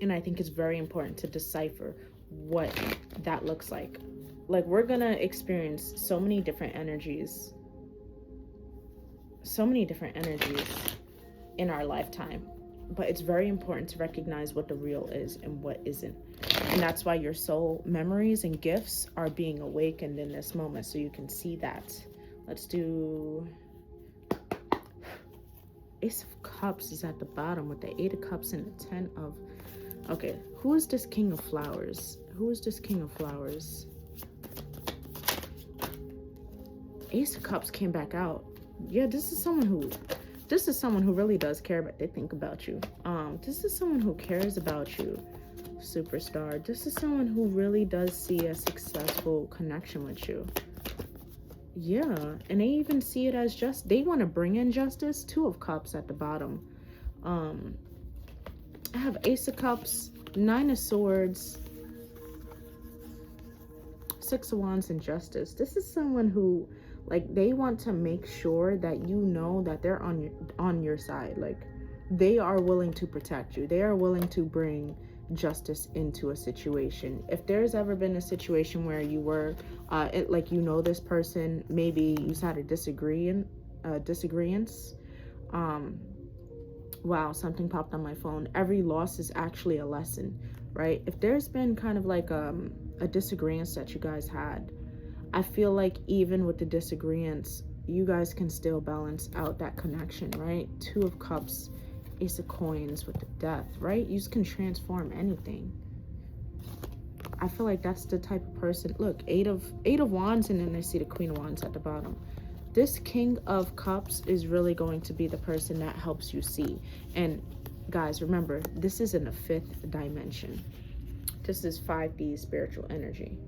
And I think it's very important to decipher what that looks like. Like, we're going to experience so many different energies in our lifetime, but it's very important to recognize what the real is and what isn't. And that's why your soul memories and gifts are being awakened in this moment, so you can see that. Let's do Ace of Cups is at the bottom with the 8 of Cups and the 10 of... Okay, who is this King of Flowers? Who is this King of Flowers? Ace of Cups came back out. Yeah, this is someone who really does care, but they think about you. This is someone who cares about you, superstar. This is someone who really does see a successful connection with you. Yeah, and they even see it as just, they want to bring in justice. 2 of Cups at the bottom. I have Ace of Cups, 9 of Swords, 6 of Wands, and Justice. This is someone who, like, they want to make sure that you know that they're on your side. Like, they are willing to protect you. They are willing to bring justice into a situation. If there's ever been a situation where you were, like, you know this person, maybe you had a disagreement. Wow, something popped on my phone. Every loss is actually a lesson, right? If there's been kind of like a disagreement that you guys had, I feel like even with the disagreements, you guys can still balance out that connection, right? 2 of Cups, Ace of Coins with the Death, right? You can transform anything. I feel like that's the type of person. Look, 8 of Wands, and then I see the Queen of Wands at the bottom. This King of Cups is really going to be the person that helps you see. And guys, remember, this is in the 5th dimension. This is 5D spiritual energy.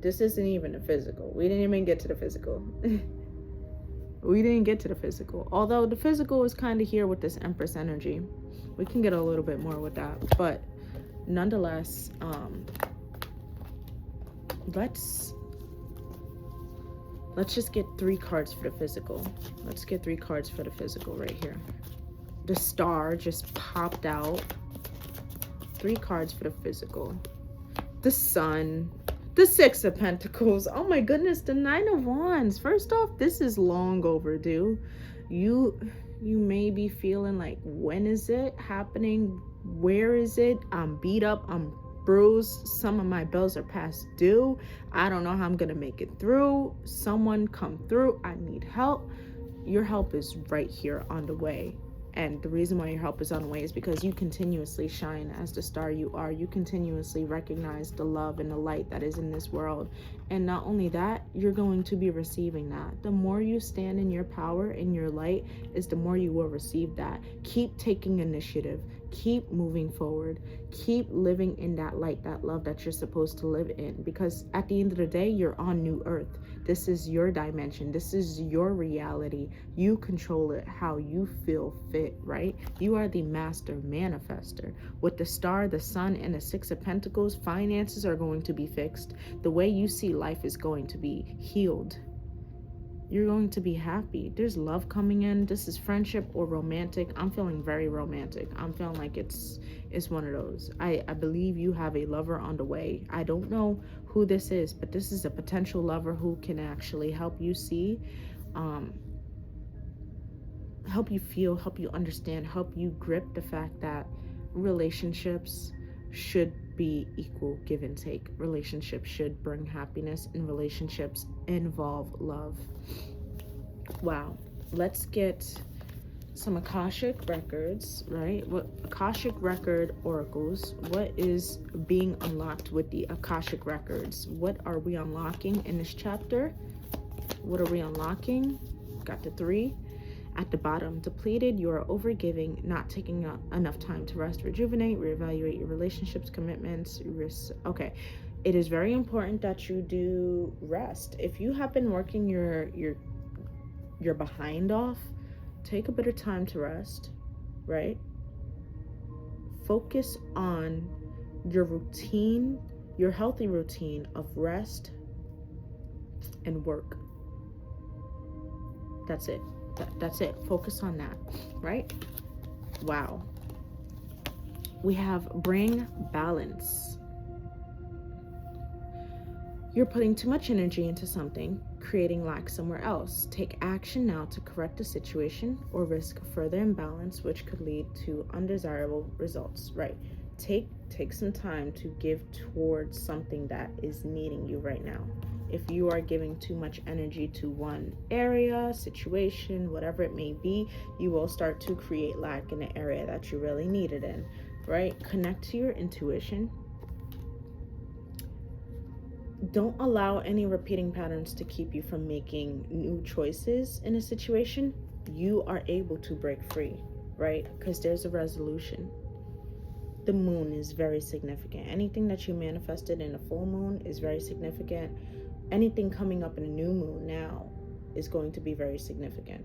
This isn't even the physical. We didn't even get to the physical. We didn't get to the physical. Although the physical is kind of here with this Empress energy. We can get a little bit more with that. But nonetheless, let's just get 3 cards for the physical. Let's get 3 cards for the physical right here. The Star just popped out. 3 cards for the physical. The Sun. The 6 of Pentacles. Oh my goodness, the 9 of Wands. First off, this is long overdue. You may be feeling like, when is it happening? Where is it? I'm beat up. I'm bruised. Some of my bills are past due. I don't know how I'm gonna make it through. Someone come through. I need help. Your help is right here on the way. And the reason why your help is on the way is because you continuously shine as the star you are. You continuously recognize the love and the light that is in this world. And not only that, you're going to be receiving that. The more you stand in your power, in your light, is the more you will receive that. Keep taking initiative. Keep moving forward. Keep living in that light, that love that you're supposed to live in. Because at the end of the day, you're on New Earth. This is your dimension. This is your reality. You control it how you feel fit, right? You are the master manifester. With the Star, the Sun, and the 6 of Pentacles, finances are going to be fixed. The way you see life is going to be healed. You're going to be happy. There's love coming in. This is friendship or romantic. I'm feeling very romantic. I'm feeling like it's one of those. I believe you have a lover on the way. I don't know who this is, but this is a potential lover who can actually help you see, help you feel, help you understand, help you grip the fact that relationships should be equal give and take. Relationships should bring happiness, and relationships involve love. Wow. Let's get some Akashic records, right? What Akashic record oracles? What is being unlocked with the Akashic records? What are we unlocking in this chapter? What are we unlocking? Got the 3. At the bottom, depleted, you are overgiving, not taking enough time to rest, rejuvenate, reevaluate your relationships, commitments, okay. it is very important that you do rest. If you have been working your behind off, take a bit of time to rest, right? Focus on your routine, your healthy routine of rest and work. That's it. That's it. Focus on that, right? Wow. We have bring balance. You're putting too much energy into something, creating lack somewhere else. Take action now to correct the situation or risk further imbalance, which could lead to undesirable results, right? Take some time to give towards something that is needing you right now. If you are giving too much energy to one area, situation, whatever it may be, you will start to create lack in the area that you really need it in, right? Connect to your intuition. Don't allow any repeating patterns to keep you from making new choices in a situation. You are able to break free, right? Because there's a resolution. The moon is very significant. Anything that you manifested in a full moon is very significant. Anything coming up in a new moon now is going to be very significant.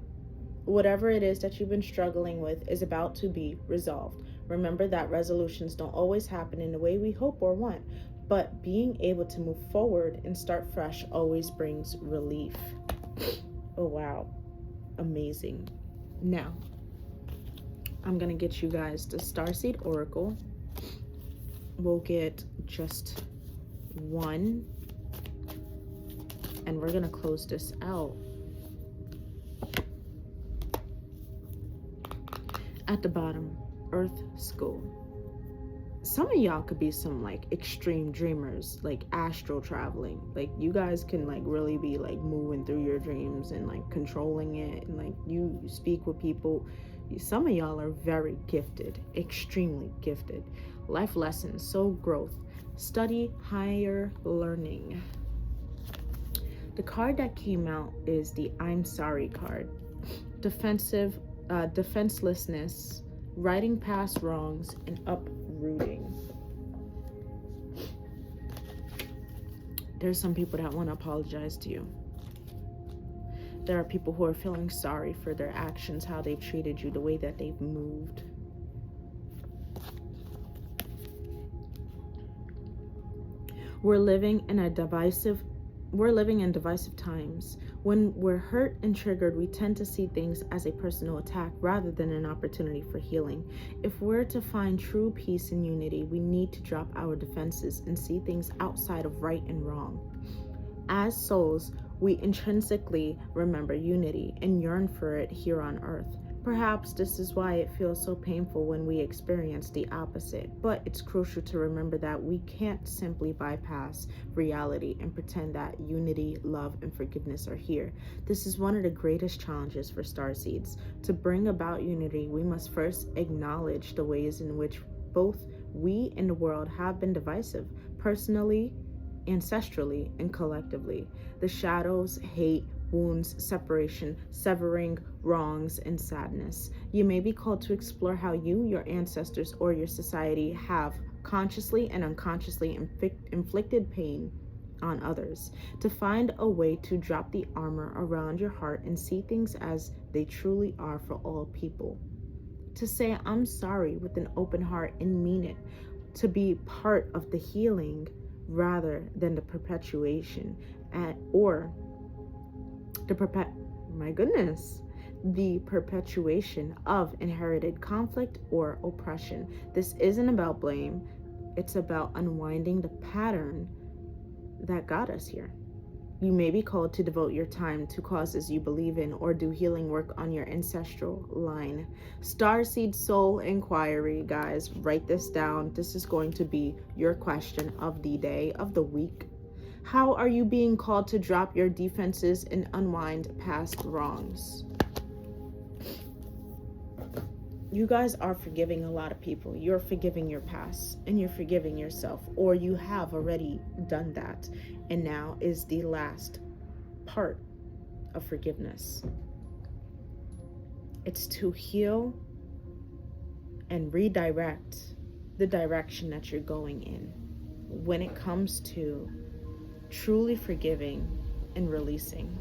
Whatever it is that you've been struggling with is about to be resolved. Remember that resolutions don't always happen in the way we hope or want, but being able to move forward and start fresh always brings relief. Oh, wow. Amazing. Now, I'm going to get you guys the Starseed Oracle. We'll get just one, and we're going to close this out. At the bottom, Earth School. Some of y'all could be some like extreme dreamers, like astral traveling. Like you guys can like really be like moving through your dreams and like controlling it, and like you speak with people. Some of y'all are very gifted, extremely gifted. Life lessons, soul growth, study higher learning. The card that came out is the I'm sorry card. Defenselessness, righting past wrongs, and uprooting. There's some people that want to apologize to you. There are people who are feeling sorry for their actions, how they've treated you, the way that they've moved. We're living in divisive times. When we're hurt and triggered, we tend to see things as a personal attack rather than an opportunity for healing. If we're to find true peace and unity, we need to drop our defenses and see things outside of right and wrong. As souls, we intrinsically remember unity and yearn for it here on earth. Perhaps this is why it feels so painful when we experience the opposite, but it's crucial to remember that we can't simply bypass reality and pretend that unity, love, and forgiveness are here. This is one of the greatest challenges for starseeds. To bring about unity, we must first acknowledge the ways in which both we and the world have been divisive, personally, ancestrally, and collectively. The shadows, hate, wounds, separation, severing, wrongs, and sadness. You may be called to explore how you, your ancestors, or your society have consciously and unconsciously inflicted pain on others, to find a way to drop the armor around your heart and see things as they truly are for all people. To say I'm sorry with an open heart and mean it, to be part of the healing rather than the perpetuation the perpetuation of inherited conflict or oppression. This isn't about blame. It's about unwinding the pattern that got us here. You may be called to devote your time to causes you believe in or do healing work on your ancestral line. Starseed Soul Inquiry, guys, write this down. This is going to be your question of the day, of the week. How are you being called to drop your defenses and unwind past wrongs? You guys are forgiving a lot of people. You're forgiving your past and you're forgiving yourself, or you have already done that. And now is the last part of forgiveness. It's to heal and redirect the direction that you're going in. when it comes to truly forgiving and releasing.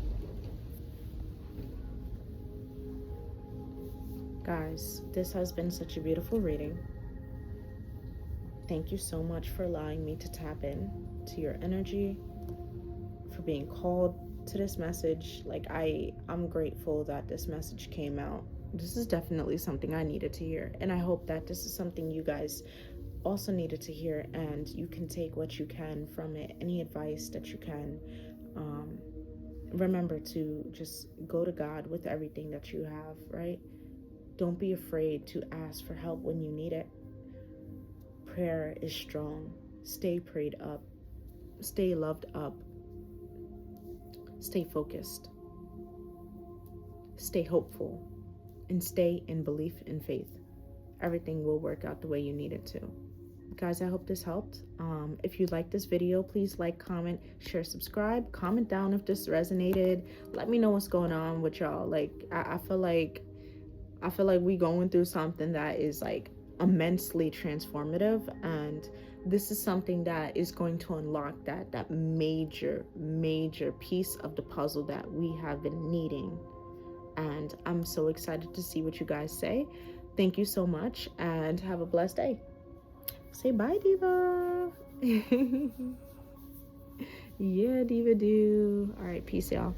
Guys, this has been such a beautiful reading. Thank you so much for allowing me to tap in to your energy, for being called to this message. Like, I'm grateful that this message came out. This is definitely something I needed to hear, and I hope that this is something you guys also needed to hear, and you can take what you can from it, any advice that you can. Remember to just go to God with everything that you have, right? Don't be afraid to ask for help when you need it. Prayer is strong. Stay prayed up. Stay loved up. Stay focused. Stay hopeful. And stay in belief and faith. Everything will work out the way you need it to. Guys, I hope this helped. If you like this video, please like, comment, share, subscribe. Comment down if this resonated. Let me know what's going on with y'all. Like, I feel like we going through something that is like immensely transformative, and this is something that is going to unlock that major piece of the puzzle that we have been needing. And I'm so excited to see what you guys say. Thank you so much, and have a blessed day. Say bye, Diva. Yeah, Diva do. All right, peace, y'all.